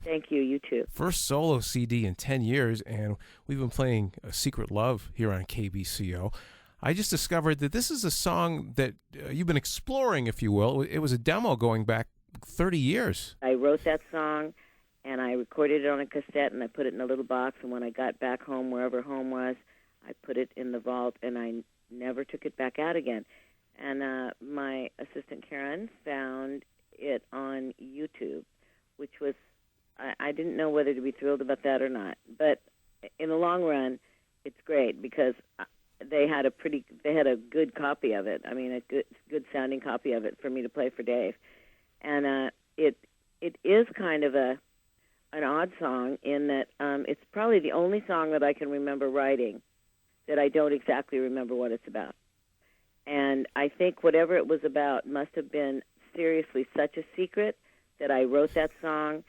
Thank you. You too. First solo CD in 10 years, and we've been playing Secret Love here on KBCO. I just discovered that this is a song that you've been exploring, if you will. It was a demo going back 30 years. I wrote that song, and I recorded it on a cassette, and I put it in a little box, and when I got back home, wherever home was, I put it in the vault, and I never took it back out again. And my assistant, Karen, found it on YouTube, which was, I didn't know whether to be thrilled about that or not. But in the long run, it's great because they had a good copy of it. I mean, a good sounding copy of it for me to play for Dave. And it is kind of an odd song in that it's probably the only song that I can remember writing that I don't exactly remember what it's about. And I think whatever it was about must have been seriously such a secret that I wrote that song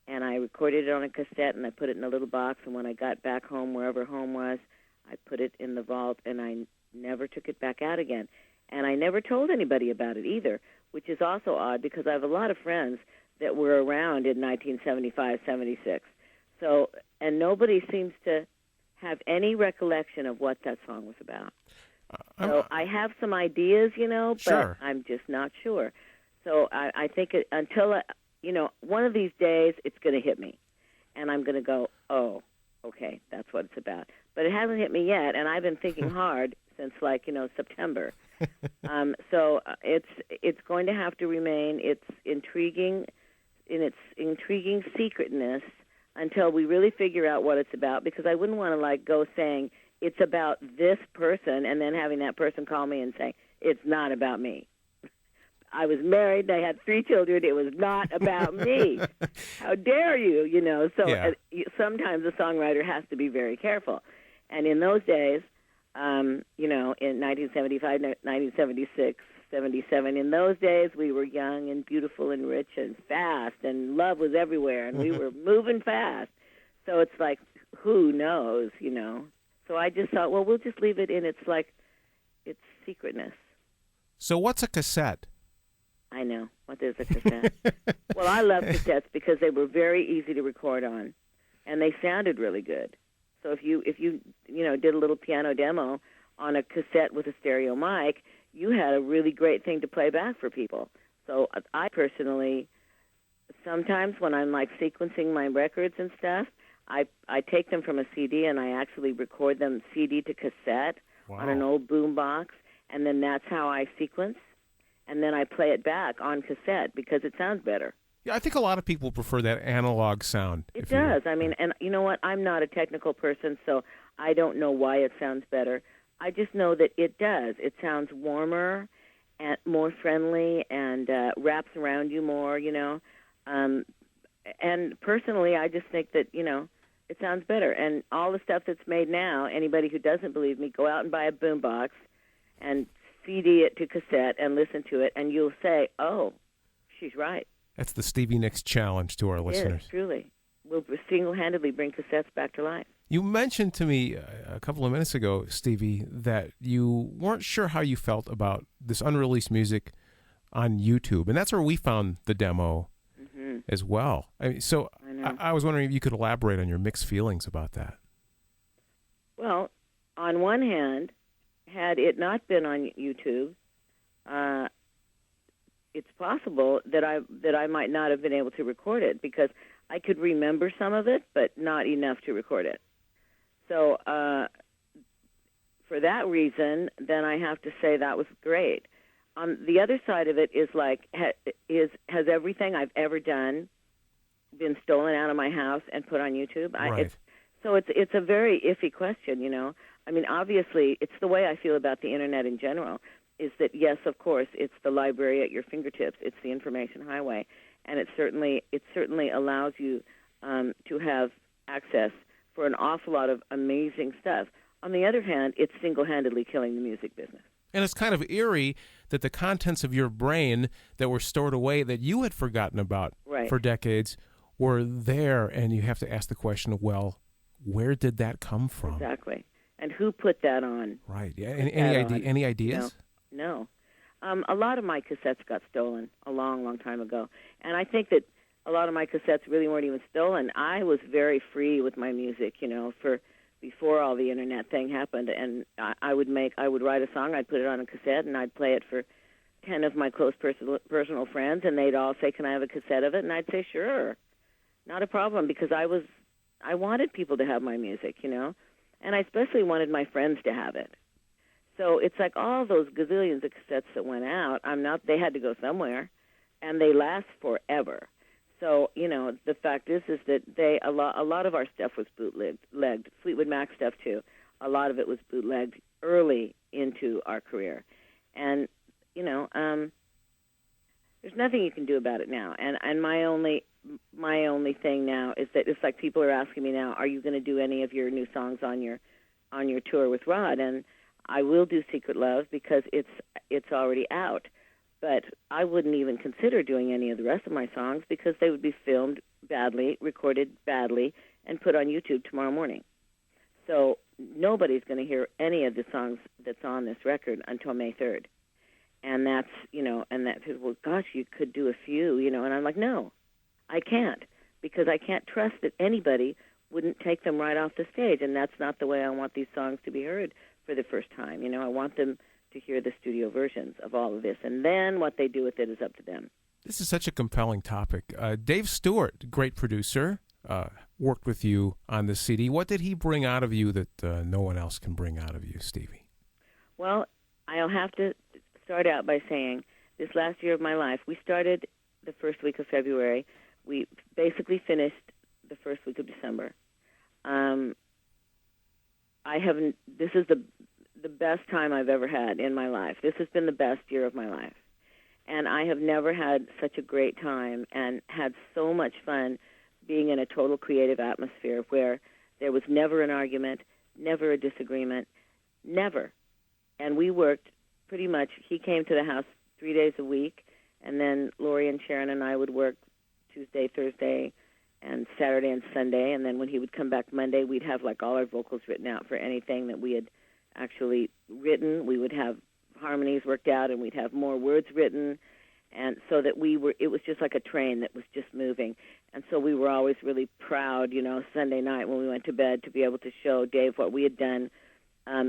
and I recorded it on a cassette and I put it in a little box, and when I got back home, wherever home was, I put it in the vault and I never took it back out again. And I never told anybody about it either, which is also odd because I have a lot of friends that were around in 1975, 76. So, and nobody seems to have any recollection of what that song was about. So I have some ideas, but Sure. I'm just not sure. So I think until, one of these days it's going to hit me. And I'm going to go, oh, okay, that's what it's about. But it hasn't hit me yet, and I've been thinking hard since, September. So it's going to have to remain its intriguing secretness until we really figure out what it's about, because I wouldn't want to, go saying it's about this person and then having that person call me and say, it's not about me. I was married and I had 3 children. It was not about me. How dare you, So Yeah. Sometimes a songwriter has to be very careful. And in those days, in 1975, 1976, 77, in those days we were young and beautiful and rich and fast, and love was everywhere, and we were moving fast. So it's like, who knows, So I just thought, well, we'll just leave it in its secretness. So what's a cassette? I know. What is a cassette? Well, I love cassettes because they were very easy to record on, and they sounded really good. So if you did a little piano demo on a cassette with a stereo mic, you had a really great thing to play back for people. So I personally, sometimes when I'm sequencing my records and stuff, I take them from a CD and I actually record them CD to cassette on an old boom box, and then that's how I sequence. And then I play it back on cassette because it sounds better. Yeah, I think a lot of people prefer that analog sound. It does. I mean, and you know what? I'm not a technical person, so I don't know why it sounds better. I just know that it does. It sounds warmer and more friendly and wraps around you more, And personally, I just think that, it sounds better. And all the stuff that's made now, anybody who doesn't believe me, go out and buy a boombox and CD it to cassette and listen to it, and you'll say, oh, she's right. That's the Stevie Nicks challenge to our listeners. Yes, truly. We'll single-handedly bring cassettes back to life. You mentioned to me a couple of minutes ago, Stevie, that you weren't sure how you felt about this unreleased music on YouTube, and that's where we found the demo as well. I was wondering if you could elaborate on your mixed feelings about that. Well, on one hand, had it not been on YouTube, it's possible that I might not have been able to record it because I could remember some of it, but not enough to record it. So for that reason, then I have to say that was great. On the other side of it is has everything I've ever done been stolen out of my house and put on YouTube? Right. It's a very iffy question, I mean, obviously, it's the way I feel about the Internet in general, is that, yes, of course, it's the library at your fingertips. It's the information highway. And it certainly allows you to have access for an awful lot of amazing stuff. On the other hand, it's single-handedly killing the music business. And it's kind of eerie that the contents of your brain that were stored away that you had forgotten about for decades were there, and you have to ask the question, well, where did that come from? Exactly. And who put that on? Right. Yeah. Any ideas? No. A lot of my cassettes got stolen a long, long time ago. And I think that a lot of my cassettes really weren't even stolen. I was very free with my music, for before all the internet thing happened. And I would write a song, I'd put it on a cassette, and I'd play it for 10 of my close personal friends, and they'd all say, "Can I have a cassette of it?" And I'd say, "Sure, not a problem," because I wanted people to have my music, and I especially wanted my friends to have it. So it's like all those gazillions of cassettes that went out, they had to go somewhere, and they last forever. So, the fact is that a lot of our stuff was bootlegged. Fleetwood Mac stuff too. A lot of it was bootlegged early into our career. And, there's nothing you can do about it now. And my only thing now is that it's like people are asking me now, are you going to do any of your new songs on your tour with Rod? And I will do Secret Love because it's already out. But I wouldn't even consider doing any of the rest of my songs because they would be filmed badly, recorded badly, and put on YouTube tomorrow morning. So nobody's going to hear any of the songs that's on this record until May 3rd. And that's, and that people, well, gosh, you could do a few, and I'm like, no, I can't, because I can't trust that anybody wouldn't take them right off the stage, and that's not the way I want these songs to be heard for the first time. I want them to hear the studio versions of all of this, and then what they do with it is up to them. This is such a compelling topic. Dave Stewart, great producer, worked with you on this CD. What did he bring out of you that no one else can bring out of you, Stevie? Well, I'll have to start out by saying this last year of my life, we started the first week of February. We basically finished the first week of December. This is the best time I've ever had in my life. This has been the best year of my life. And I have never had such a great time and had so much fun being in a total creative atmosphere where there was never an argument, never a disagreement, never. And we worked pretty much, he came to the house 3 days a week, and then Lori and Sharon and I would work Tuesday, Thursday, and Saturday and Sunday, and then when he would come back Monday, we'd have like all our vocals written out for anything that we had actually written. We would have harmonies worked out, and we'd have more words written, and so that it was just like a train that was just moving. And so we were always really proud, Sunday night when we went to bed to be able to show Dave what we had done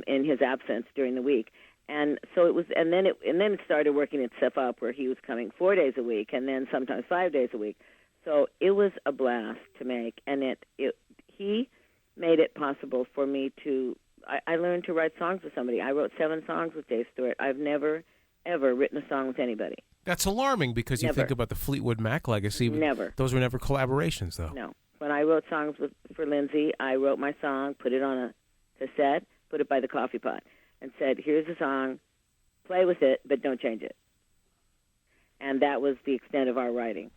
in his absence during the week. And so it was, and then it started working itself up where he was coming 4 days a week, and then sometimes 5 days a week. So it was a blast to make, and he made it possible for me to. I learned to write songs with somebody. I wrote 7 songs with Dave Stewart. I've never, ever written a song with anybody. That's alarming because you think about the Fleetwood Mac legacy. Never. Those were never collaborations, though. No. When I wrote songs for Lindsay, I wrote my song, put it on a cassette, put it by the coffee pot, and said, here's the song, play with it, but don't change it. And that was the extent of our writing.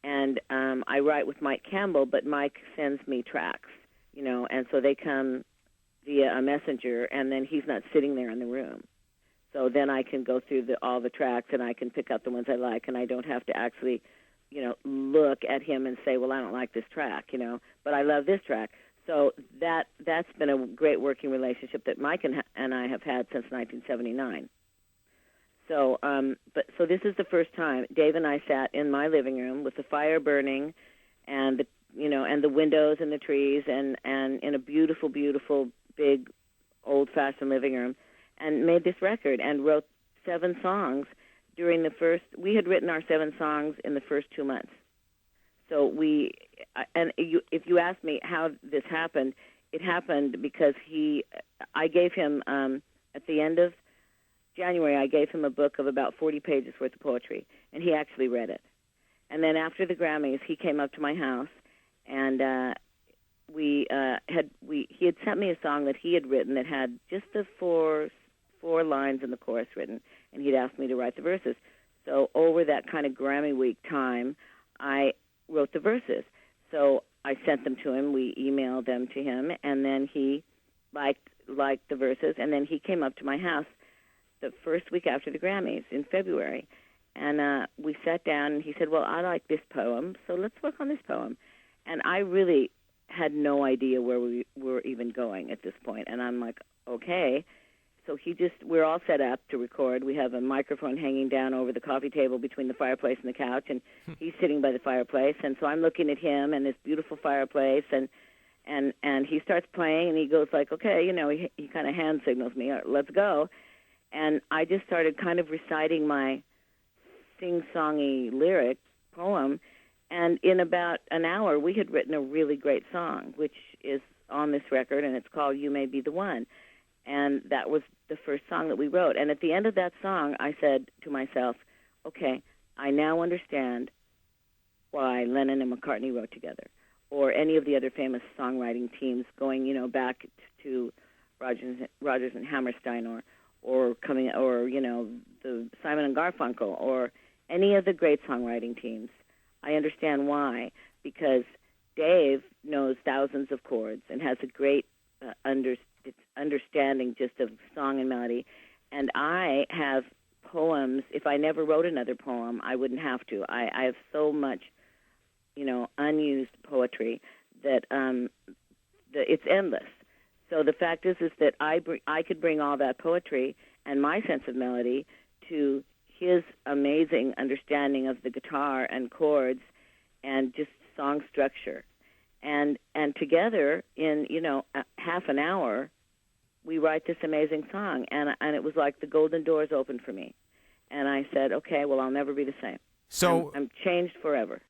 And I write with Mike Campbell, but Mike sends me tracks, and so they come via a messenger, and then he's not sitting there in the room. So then I can go through all the tracks, and I can pick out the ones I like, and I don't have to actually, look at him and say, well, I don't like this track, but I love this track. So that's been a great working relationship that Mike and I have had since 1979. So, so this is the first time Dave and I sat in my living room with the fire burning, and the windows and the trees, and in a beautiful, beautiful, big, old-fashioned living room, and made this record and wrote 7 songs during the first. We had written our 7 songs in the first 2 months. So if you ask me how this happened, it happened because I gave him at the end of January, I gave him a book of about 40 pages worth of poetry, and he actually read it. And then after the Grammys, he came up to my house, and he had sent me a song that he had written that had just the four lines in the chorus written, and he'd asked me to write the verses. So over that kind of Grammy week time, I wrote the verses. So I sent them to him. We emailed them to him, and then he liked the verses, and then he came up to my house the first week after the Grammys in February, and we sat down, and he said, well, I like this poem, so let's work on this poem. And I really had no idea where we were even going at this point, and I'm like, okay. So we're all set up to record. We have a microphone hanging down over the coffee table between the fireplace and the couch, and he's sitting by the fireplace. And so I'm looking at him and this beautiful fireplace, and he starts playing, and he goes like, okay, he kind of hand signals me, let's go. And I just started kind of reciting my sing-songy lyric poem, and in about an hour we had written a really great song, which is on this record, and it's called You May Be the One. And that was the first song that we wrote. And at the end of that song, I said to myself, okay, I now understand why Lennon and McCartney wrote together, or any of the other famous songwriting teams going, back to Rodgers and Hammerstein, or the Simon and Garfunkel, or any of the great songwriting teams. I understand why, because Dave knows thousands of chords and has a great understanding just of song and melody, and I have poems. If I never wrote another poem, I wouldn't have to. I have so much, unused poetry that it's endless. So the fact is that I could bring all that poetry and my sense of melody to his amazing understanding of the guitar and chords and just song structure. And together in, half an hour, we write this amazing song. And it was like the golden doors opened for me. And I said, okay, well, I'll never be the same. So I'm changed forever.